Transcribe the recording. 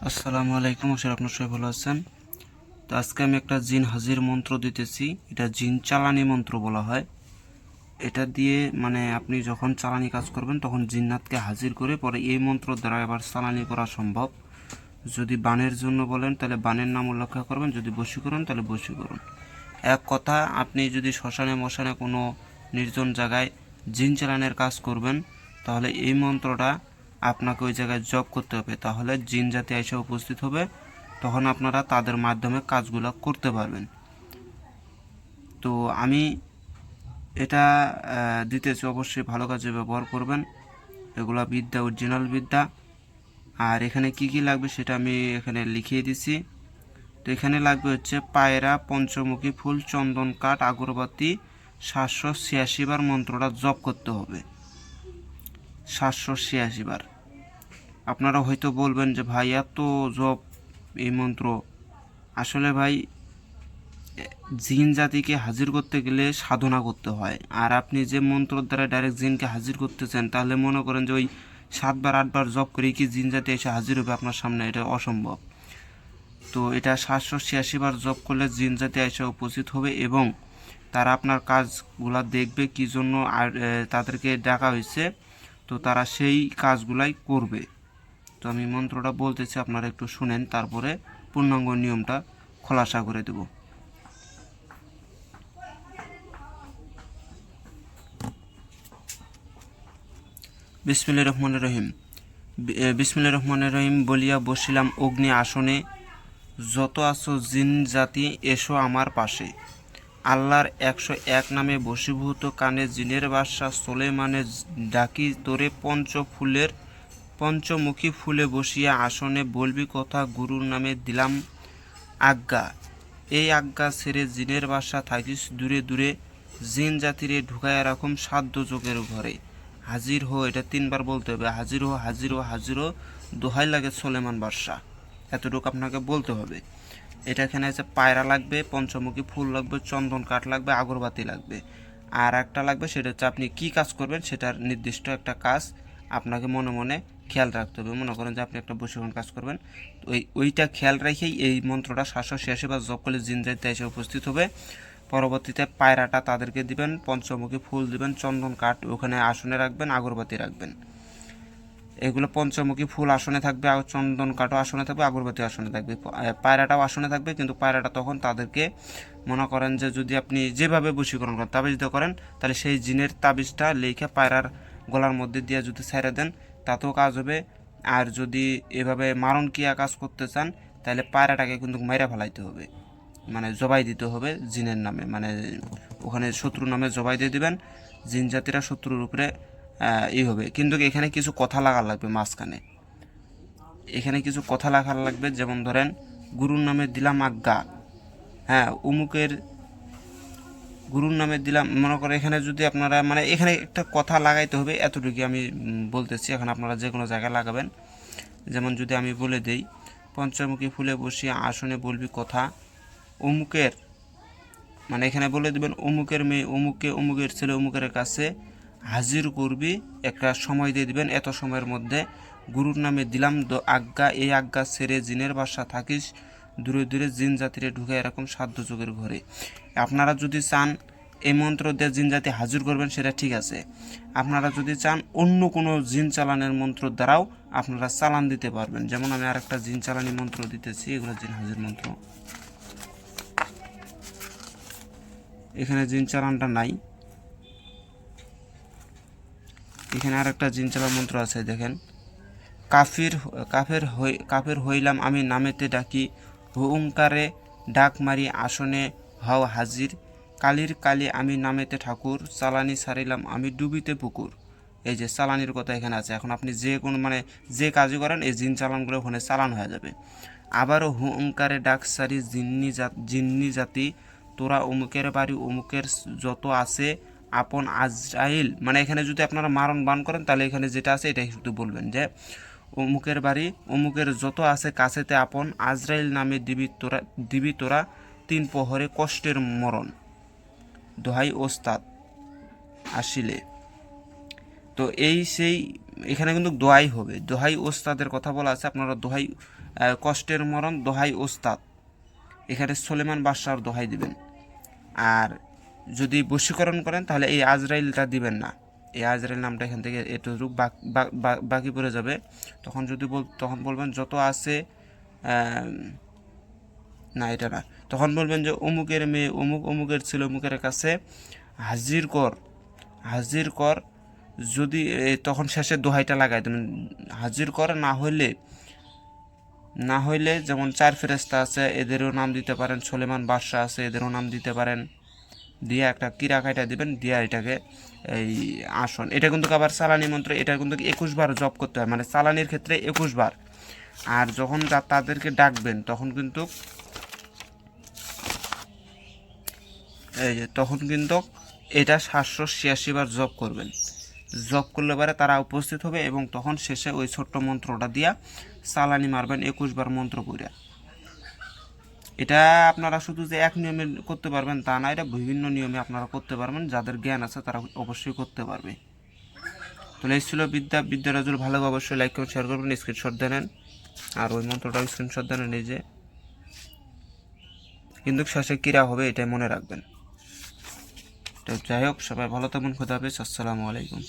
আসসালামু আলাইকুম, আশা করি আপনারা সবাই ভালো আছেন। তো আজকে আমি একটা জিন হাজির মন্ত্র দিতেছি। এটা জিন চালানি মন্ত্র বলা হয়। এটা দিয়ে আপনি যখন চালানি কাজ করবেন তখন জিন্নাতকে হাজির করে পরে এই মন্ত্র দ্বারা আবার চালানি করা সম্ভব। যদি বানের জন্য বলেন তাহলে বানের নাম উল্লেখ করবেন, যদি বশীকরণ তাহলে বশীকরণ। এক কথা, আপনি যদি শ্মশানে মশানে কোনো নির্জন জায়গায় জিন চালানের কাজ করবেন তাহলে এই মন্ত্রটা আপনাকে ওই জায়গায় জপ করতে হবে, তাহলে জিন জাতি এসে উপস্থিত হবে, তখন আপনারা তাদের মাধ্যমে কাজগুলো করতে পারবেন। তো আমি এটা দিতেছি, অবশ্যই ভালো কাজে ব্যবহার করবেন। এগুলা বিদ্যা, অরিজিনাল বিদ্যা। আর এখানে কি কি লাগবে সেটা আমি এখানে লিখিয়ে দিছি। তো এখানে লাগবে হচ্ছে পায়রা, পঞ্চমুখী ফুল, চন্দন কাঠ, আগরবাতি, 786 বার মন্ত্রটা জপ করতে হবে। 786 বার। আপনারা হয়তো বলবেন যে ভাই এত জপ এই মন্ত্র, আসলে ভাই জিন জাতিকে হাজির করতে গেলে সাধনা করতে হয়। আর আপনি যে মন্ত্রের দ্বারা ডাইরেক্ট জিনকে হাজির করতে চান তাহলে মনে করেন যে ওই 7 বার 8 বার জপ করে কি জিন জাতি এসে হাজির হবে আপনার সামনে? এটা অসম্ভব। তো এটা 786 বার জপ করলে জিন জাতি এসে উপস্থিত হবে এবং তারা আপনার কাজগুলা দেখবে কি জন্য আর তাদেরকে ডাকা হয়েছে, তো তারা সেই কাজগুলাই করবে। তো আমি মন্ত্রটা বলতেছি, আপনারা একটু শুনেন, তারপরে পূর্ণাঙ্গ নিয়মটা খোলাসা করে দেব। বিসমিল্লাহির রহমানির রহিম। বিসমিল্লাহির রহমানির রহিম বলিয়া বসিলাম অগ্নি আসনে, যত আছো জিন জাতি এসো আমার পাশে। আল্লাহর 101 নামে বশীভূত কানে জিনের বাদশা সোলেমানে ডাকি তোরে পঞ্চমুখী ফুলে বসিয়া আসনে বলবি কথা, গুরুর নামে দিলাম আজ্ঞা। এই আজ্ঞা ছেড়ে জিনের বাসা থাকিস দূরে দূরে, জিন জাতিরে ঢুকাইয়া রাখুম সাধ্য যোগের ঘরে। হাজির হো, এটা 3 বার বলতে হবে। হাজির হো, হাজির হো, হাজির হো, দোহাই লাগে সোলেমান বাদশা। এতটুকু আপনাকে বলতে হবে। এটা এখানে আছে পায়রা লাগবে, পঞ্চমুখী ফুল লাগবে, চন্দন কাঠ লাগবে, আগরবাতি লাগবে। আর একটা লাগবে, সেটা হচ্ছে আপনি কি কাজ করবেন সেটার নির্দিষ্ট একটা কাজ আপনাকে মনে মনে খেয়াল রাখতে হবে। মনে করেন যে আপনি একটা বশীকরণ কাজ করবেন, ওইটা খেয়াল রেখেই এই মন্ত্রটা 786 বার জপ করলে জিন জাতি এসে উপস্থিত হবে। পরবর্তীতে পায়রাটা তাদেরকে দিবেন, পঞ্চমুখী ফুল দিবেন, চন্দন কাঠ ওখানে আসনে রাখবেন, আগরবাতি রাখবেন। এগুলো পঞ্চমুখী ফুল আসনে থাকবে, আর চন্দন কাঠও আসনে থাকবে, আগরবাতি আসনে থাকবে, পায়রাটাও আসনে থাকবে। কিন্তু পায়রাটা তখন তাদেরকে মনে করেন যে যদি আপনি যেভাবে বশীকরণ করেন, তাবিজ দিয়ে করেন, তাহলে সেই জিনের তাবিজটা লেখে পায়রার গলার মধ্যে দিয়ে যদি ছেড়ে দেন তাতেও কাজ হবে। আর যদি এভাবে মারণ ক্রিয়া কাজ করতে চান তাহলে পায়রাটাকে কিন্তু মাইরা ফেলাইতে হবে, জবাই দিতে হবে জিনের নামে, ওখানে শত্রুর নামে জবাই দিয়ে দিবেন। জিন জাতিরা শত্রুর উপরে হবে। কিন্তু এখানে কিছু কথা লাগা লাগবে মাঝখানে। এখানে কিছু কথা লেখা লাগবে, যেমন ধরেন গুরুর নামে দিলাম আজ্ঞা। হ্যাঁ, উমুকের গুরুর নামে দিলাম, মনে করে এখানে যদি আপনারা এখানে একটা কথা লাগাইতে হবে, এতটুকু আমি বলতেছি। এখন আপনারা যে কোনো জায়গায় লাগাবেন। যেমন যদি আমি বলে দেই, পঞ্চমুখী ফুলে বসিয়া আসনে বলবি কথা, অমুকের, এখানে বলে দেবেন অমুকের মেয়ে অমুককে, অমুকের ছেলে অমুকের কাছে হাজির করবি, একটা সময় দিয়ে দিবেন। এত সময়ের মধ্যে গুরুর নামে দিলাম আজ্ঞা, এই আজ্ঞা ছেড়ে জিনের বাসা থাকিস দূরে দূরে, জিন জাতিরে ঢুকে এরকম সাধ্য যুগের ঘরে। আপনারা যদি চান এই মন্ত্র দিয়ে জিন জাতি হাজির করবেন সেটা ঠিক আছে। আপনারা যদি চান অন্য কোনো জিন চালানের মন্ত্র দ্বারাও আপনারা চালান দিতে পারবেন। যেমন আমি আরেকটা জিন চালানি মন্ত্র দিতেছি, এগুলো জিন হাজির মন্ত্র। এখানে জিন চালানটা নাই, এখানে আরেকটা জিন চালান মন্ত্র আছে, দেখেন। কাফের হইলাম আমি নামেতে ডাকি, হুঙ্কারে ডাক মারি আসনে হও হাজির। কালির কালি আমি নামেতে ঠাকুর, চালানি ছাড়িলাম আমি ডুবিতে পুকুর। এই যে চালানির কথা এখানে আছে। এখন আপনি যে কোনো যে কাজই করেন এই জিন চালানগুলো ওখানে চালান হয়ে যাবে। আবারও হুঙ্কারে ডাক সারি জিন্নি জাতি, তোরা অমুকের বাড়ি অমুকের যত আছে আপন আজরাইল। এখানে যদি আপনারা মারণ বান করেন তাহলে এখানে যেটা আছে এটাই শুধু বলবেন যে অমুকের বাড়ি অমুকের যত আছে কাছেতে আপন আজরাইল নামে দিবি তোরা 3 প্রহরে কষ্টের মরণ। দোহাই ওস্তাদ আসিলে। তো এই সেই এখানে কিন্তু দোহাই হবে, দোহাই ওস্তাদের কথা বলা আছে, আপনারা দোহাই কষ্টের মরণ দোহাই ওস্তাদ, এখানে সুলেমান বাদশাহর দোহাই দিবেন। আর যদি বশীকরণ করেন তাহলে এই আজরাইলটা দিবেন না, এই আজরাইল নামটা এখান থেকে এটুকু বাকি পড়ে যাবে। তখন যদি তখন বলবেন যত আছে না এটা না, তখন বলবেন যে অমুকের মেয়ে অমুক অমুকের ছিল অমুকের কাছে হাজির কর, হাজির কর। যদি তখন শেষে দোহাইটা লাগাই দেবেন, হাজির কর না হইলে যেমন 4 ফেরেশতা আছে এদেরও নাম দিতে পারেন, সুলেমান বাদশাহ আছে এদেরও নাম দিতে পারেন, দিয়ে একটা কিরা কাইটা দিবেন, দিয়া এটাকে এই আসন, এটা কিন্তু আবার চালানি মন্ত্র, এটা কিন্তু 21 বার জপ করতে হয়, মানে চালানির ক্ষেত্রে 21 বার। আর যখন তাদেরকে ডাকবেন তখন কিন্তু এই যে তখন কিন্তু এটা 786 বার জপ করবেন, জপ করলে পরে তারা উপস্থিত হবে এবং তখন শেষে ওই ছোট্ট মন্ত্রটা দিয়া চালানি মারবেন 21 বার মন্ত্র পড়ে। এটা আপনারা শুধু যে এক নিয়মে করতে পারবেন তা না, এটা বিভিন্ন নিয়মে আপনারা করতে পারবেন, যাদের জ্ঞান আছে তারা অবশ্যই করতে পারবে। তাহলে এই ছিল বিদ্যাটা যদি ভালো অবশ্যই লাইক করে শেয়ার করবেন, স্ক্রিনশট দেন, আর ওই মন্ত্রটাও স্ক্রিনশট দেন নিজে, কিন্তু শেষে কিরা হবে এটাই মনে রাখবেন। তো যাই হোক, সবাই ভালো থাকবেন, খোদা হাফেজ, আসসালামু আলাইকুম।